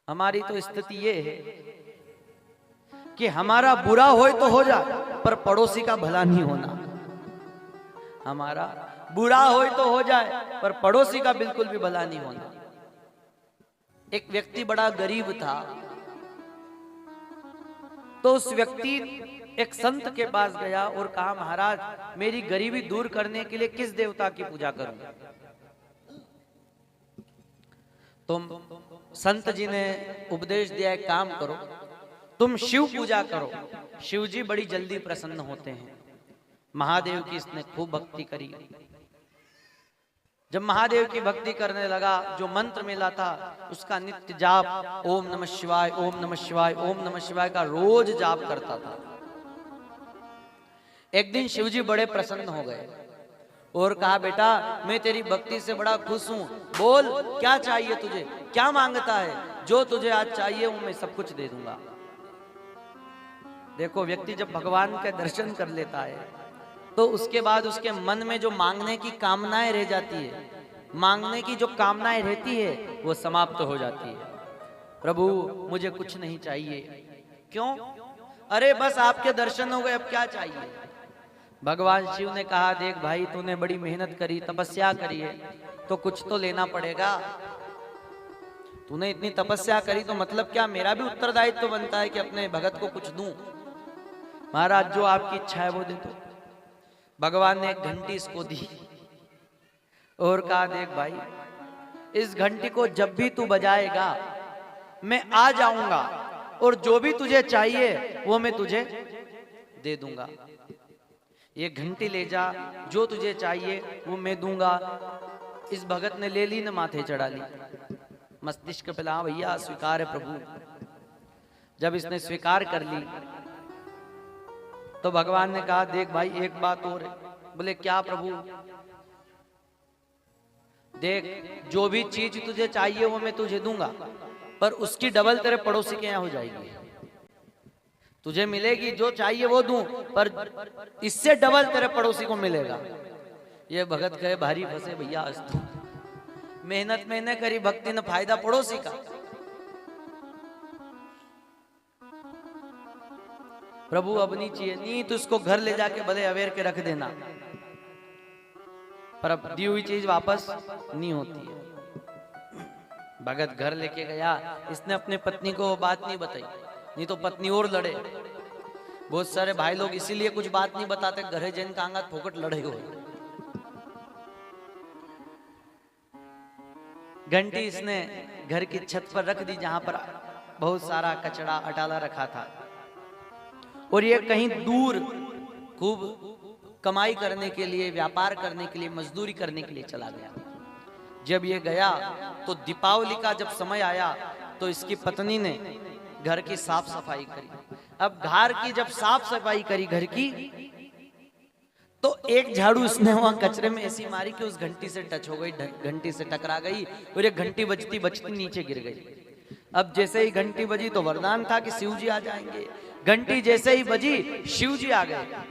हमारी तो स्थिति ये है कि हमारा बुरा हो तो हो जाए पर पड़ोसी का भला नहीं होना। हमारा बुरा हो तो हो जाए पर पड़ोसी का बिल्कुल भी भला नहीं होना। एक व्यक्ति बड़ा गरीब था, तो उस व्यक्ति एक संत के पास गया और कहा, महाराज मेरी गरीबी दूर करने के लिए किस देवता की पूजा करूं? तुम संत जी ने उपदेश दिया, एक काम करो, तुम शिव पूजा करो, शिव जी बड़ी जल्दी प्रसन्न होते हैं। महादेव की इसने खूब भक्ति करी। जब महादेव की भक्ति करने लगा, जो मंत्र मिला था उसका नित्य जाप, ओम नमः शिवाय, ओम नमः शिवाय, ओम नमः शिवाय का रोज जाप करता था। एक दिन शिवजी बड़े प्रसन्न हो गए और कहा, बेटा मैं तेरी भक्ति से बड़ा खुश हूं, बोल क्या चाहिए तुझे, क्या मांगता है? जो तुझे आज चाहिए वो मैं सब कुछ दे दूंगा। देखो, व्यक्ति जब भगवान के दर्शन कर लेता है तो उसके बाद उसके मन में जो मांगने की कामनाएं रह जाती है, मांगने की जो कामनाएं रहती है वो समाप्त हो जाती है। प्रभु मुझे कुछ नहीं चाहिए। क्यों? अरे बस आपके दर्शन हो गए, अब क्या चाहिए? भगवान शिव ने कहा, देख भाई तूने बड़ी मेहनत करी, तपस्या करी है, तो कुछ तो लेना पड़ेगा। तूने इतनी तपस्या करी तो मतलब क्या, मेरा भी उत्तरदायित्व तो बनता है कि अपने भगत को कुछ दूं। महाराज जो आपकी इच्छा है वो दे दो। भगवान ने एक घंटी इसको दी और कहा, देख भाई इस घंटी को जब भी तू बजाएगा मैं आ जाऊंगा और जो भी तुझे चाहिए वो मैं तुझे दे दूंगा। ये घंटी ले जा, जो तुझे चाहिए वो मैं दूंगा। इस भगत ने ले ली, न माथे चढ़ा ली, मस्तिष्क पे ला, भैया स्वीकार है प्रभु। जब इसने स्वीकार कर ली तो भगवान ने कहा, देख भाई एक बात और है। बोले क्या प्रभु? देख जो भी चीज तुझे चाहिए वो मैं तुझे दूंगा, पर उसकी डबल तेरे पड़ोसी के यहाँ हो जाएगी। तुझे मिलेगी जो चाहिए वो दूं, पर इससे डबल तेरे पड़ोसी को मिलेगा। ये भगत कहे, भारी फंसे भैया, आज तो मेहनत मैंने करी, भक्ति न फायदा पड़ोसी का। प्रभु अब नहीं चाहिए, नहीं तो उसको घर ले जाके भले अवेर के रख देना, पर अब दी हुई चीज वापस नहीं होती है। भगत घर लेके गया, इसने अपने पत्नी को बात नहीं बताई, नहीं तो पत्नी और लड़े। बहुत सारे भाई लोग इसीलिए कुछ बात नहीं बताते, घरे जैन का आंगा फोकट लड़े हो। घंटी इसने घर की छत पर रख दी, जहां पर बहुत सारा कचरा अटाला रखा था, और ये कहीं दूर खूब कमाई करने के लिए, व्यापार करने के लिए, मजदूरी करने के लिए चला गया। जब ये गया तो दीपावली का जब समय आया तो इसकी पत्नी ने घर की साफ सफाई करी। अब घर की जब साफ सफाई करी घर की, तो एक झाड़ू इसने वहां कचरे में ऐसी मारी कि उस घंटी से टच हो गई, घंटी से टकरा गई और ये घंटी बजती बजती नीचे गिर गई। अब जैसे ही घंटी बजी तो वरदान था कि शिव जी आ जाएंगे। घंटी जैसे ही बजी शिव जी आ गए।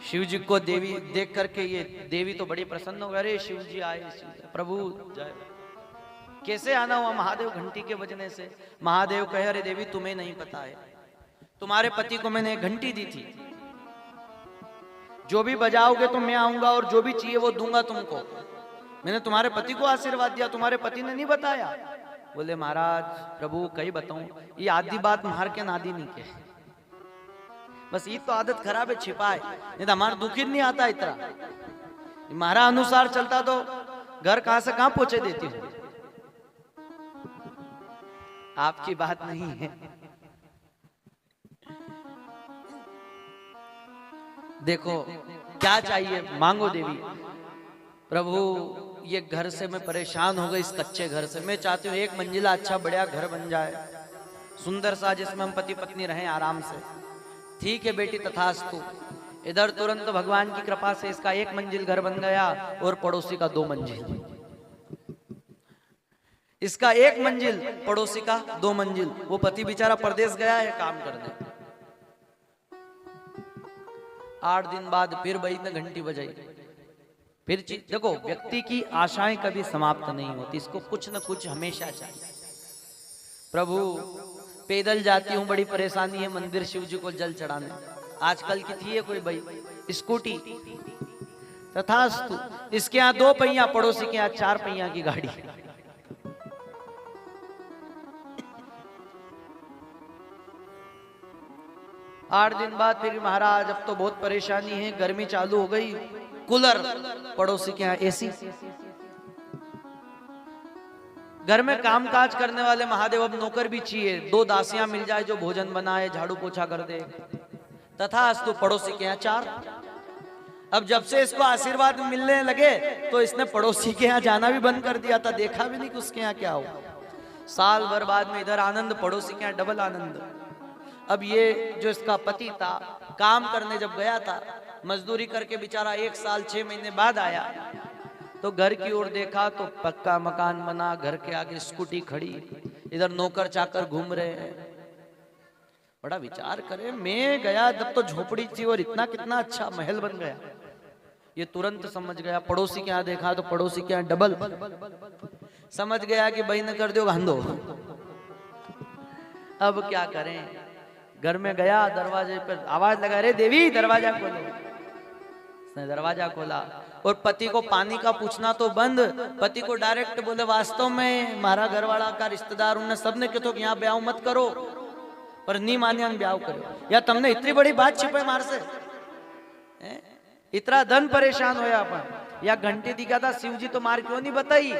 शिव जी को देवी देख करके ये देवी तो बड़ी प्रसन्न हो गई, अरे शिव जी आए, प्रभु जय। कैसे आना हुआ महादेव? घंटी के बजने से। महादेव कहे, अरे देवी तुम्हें नहीं पता है, तुम्हारे पति को मैंने घंटी दी थी, जो भी बजाओगे तो मैं आऊंगा और जो भी चाहिए वो दूंगा तुमको। मैंने तुम्हारे पति को आशीर्वाद दिया, तुम्हारे पति ने नहीं बताया। बोले महाराज प्रभु कहीं बताऊं, ये आधी बात मार के नादी नहीं के, बस ये तो आदत खराब है, छिपाए, नहीं तो हमारा दुखी नहीं आता इतना। हमारा अनुसार चलता तो घर कहां से कहां पहुंचे देती हूँ। आपकी बात नहीं है। देखो क्या चाहिए मांगो देवी। प्रभु ये घर से मैं परेशान हो गई, इस कच्चे घर से। मैं चाहती हूँ एक मंजिला अच्छा बढ़िया घर बन जाए, सुंदर सा, जिसमें हम पति पत्नी रहें आराम से। ठीक है बेटी, तथास्तु। इधर तुरंत भगवान की कृपा से इसका एक मंजिल घर बन गया और पड़ोसी का 2 मंजिल। इसका 1 मंजिल, पड़ोसी का 2 मंजिल। वो पति बेचारा परदेश गया है काम करने। 8 दिन बाद फिर वही ने घंटी बजाई। फिर देखो, व्यक्ति की आशाएं कभी समाप्त नहीं होती, इसको कुछ न कुछ हमेशा चाहिए। प्रभु पैदल जाती हूँ, बड़ी परेशानी है मंदिर शिव जी को जल चढ़ाने। आजकल की थी है कोई भाई स्कूटी, तथास्तु। इसके यहाँ 2 पहिया, पड़ोसी के यहाँ 4 पहिया की गाड़ी। आठ दिन बाद फिर महाराज अब तो बहुत परेशानी है, गर्मी चालू हो गई, कूलर, पड़ोसी के यहाँ एसी। घर में कामकाज करने वाले महादेव अब नौकर भी चाहिए, 2 दासियां मिल जाए जो भोजन बनाए, झाड़ू पोछा कर दे। तथास्तु पड़ोसी के यहाँ 4। अब जब से इसको आशीर्वाद मिलने लगे तो इसने पड़ोसी के यहाँ जाना भी बंद कर दिया था, देखा भी नहीं कि उसके यहाँ क्या हो। साल भर बाद में इधर आनंद, पड़ोसी के यहाँ डबल आनंद। अब ये जो इसका पति था, काम करने जब गया था, मजदूरी करके बेचारा 1 साल 6 महीने बाद आया, तो घर की ओर देखा तो पक्का मकान बना, घर के आगे स्कूटी खड़ी, इधर नौकर चाकर घूम रहे हैं। बड़ा विचार करे, मैं गया जब तो झोपड़ी थी और इतना कितना अच्छा महल बन गया। ये तुरंत समझ गया, पड़ोसी के यहाँ देखा तो पड़ोसी के यहाँ डबल, समझ गया कि भाई न कर दो गांधो। अब क्या करें, घर में गया, दरवाजे पर आवाज लगा, रे देवी दरवाजा खोलो। उसने दरवाजा खोला और पति को पानी का पूछना तो बंद, पति को डायरेक्ट बोले, वास्तव में हमारा घरवाला का रिश्तेदार उन्हें सबने कहो तो यहाँ ब्याह मत करो, पर नहीं मानिया ब्याह करो। या तुमने इतनी बड़ी बात छिपे मार से, इतना धन परेशान होया अपन। या घंटी दिखा था, शिव जी तो मार क्यों नहीं बताई?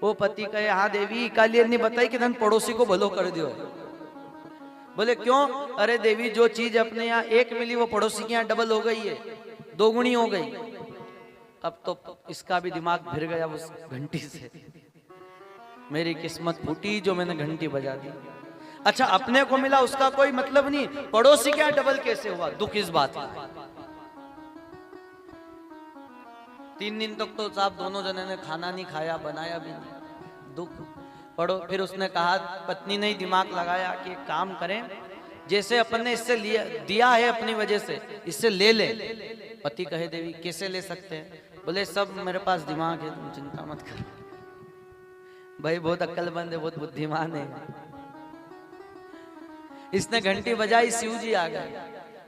वो पति कहे, हाँ देवी कालियर नहीं बताई कि धन पड़ोसी को भलो कर दियो। बोले क्यों? अरे देवी जो चीज अपने यहाँ 1 मिली वो पड़ोसी के यहाँ डबल हो गई है, 2 गुनी हो गई। अब तो इसका भी दिमाग फिर गया उस घंटी से, मेरी किस्मत फूटी जो मैंने घंटी बजा दी। अच्छा अपने को मिला उसका कोई मतलब नहीं, पड़ोसी के यहाँ डबल कैसे हुआ? दुख इस बात का। 3 दिन तक तो साहब दोनों जने ने खाना नहीं खाया, बनाया भी नहीं, दुख। पढ़ो, फिर उसने कहा, पत्नी ने दिमाग लगाया कि एक काम करें, जैसे अपन ने इससे दिया है अपनी वजह से, इससे ले ले। पति कहे, देवी कैसे ले सकते हैं? बोले सब मेरे पास दिमाग है, तुम चिंता मत कर। भाई बहुत अक्लमंद है, बहुत बुद्धिमान है। इसने घंटी बजाई, शिव जी आ गए।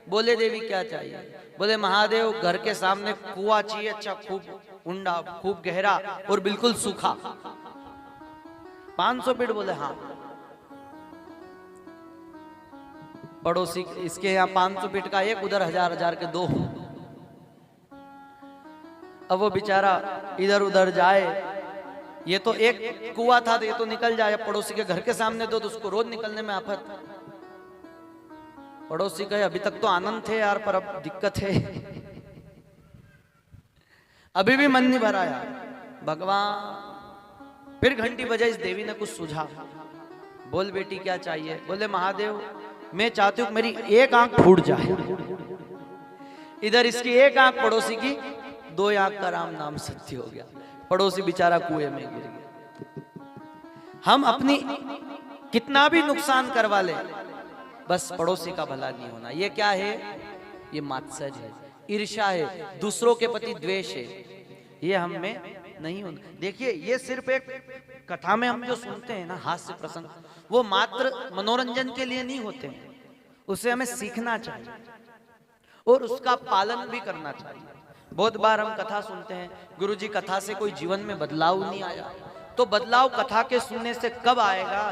बोले देवी क्या चाहिए? बोले महादेव घर के सामने कुआं चाहिए, अच्छा खूब ऊंडा, खूब गहरा और बिल्कुल सूखा, 500 फीट। बोले हाँ। पड़ोसी इसके यहाँ 500 फीट का एक, उधर 1000 के 2। अब वो बेचारा इधर उधर जाए, ये तो एक कुआं था तो ये तो निकल जाए, पड़ोसी के घर के सामने दो तो उसको रोज निकलने में आफत। पड़ोसी कहे, अभी तक तो आनंद थे यार, पर अब दिक्कत है, अभी भी मन नहीं भरा यार। भगवान फिर घंटी बजाई, इस देवी ने कुछ सुझा। बोल बेटी क्या चाहिए? बोले महादेव मैं चाहती हूँ मेरी एक आंख फूट जाए, इधर इसकी एक आंख, पड़ोसी की 2 आंख का राम नाम सत्य हो गया। पड़ोसी बेचारा कुएं में गिर गया। हम अपनी कितना भी नुकसान करवा ले, बस पड़ोसी का भला नहीं होना। ये क्या है? ये मात्सर्य है, ईर्ष्या है, दूसरों के प्रति द्वेष है, ये हम में नहीं होना। देखिए ये सिर्फ एक कथा में हम जो सुनते हैं ना, हास्य प्रसंग, वो मात्र मनोरंजन के लिए नहीं होते हैं, उसे हमें सीखना चाहिए और उसका पालन भी करना चाहिए। बहुत बार हम कथा सुनते हैं, गुरुजी कथा से कोई जीवन में बदलाव नहीं आया, तो बदलाव कथा के सुनने से कब आएगा?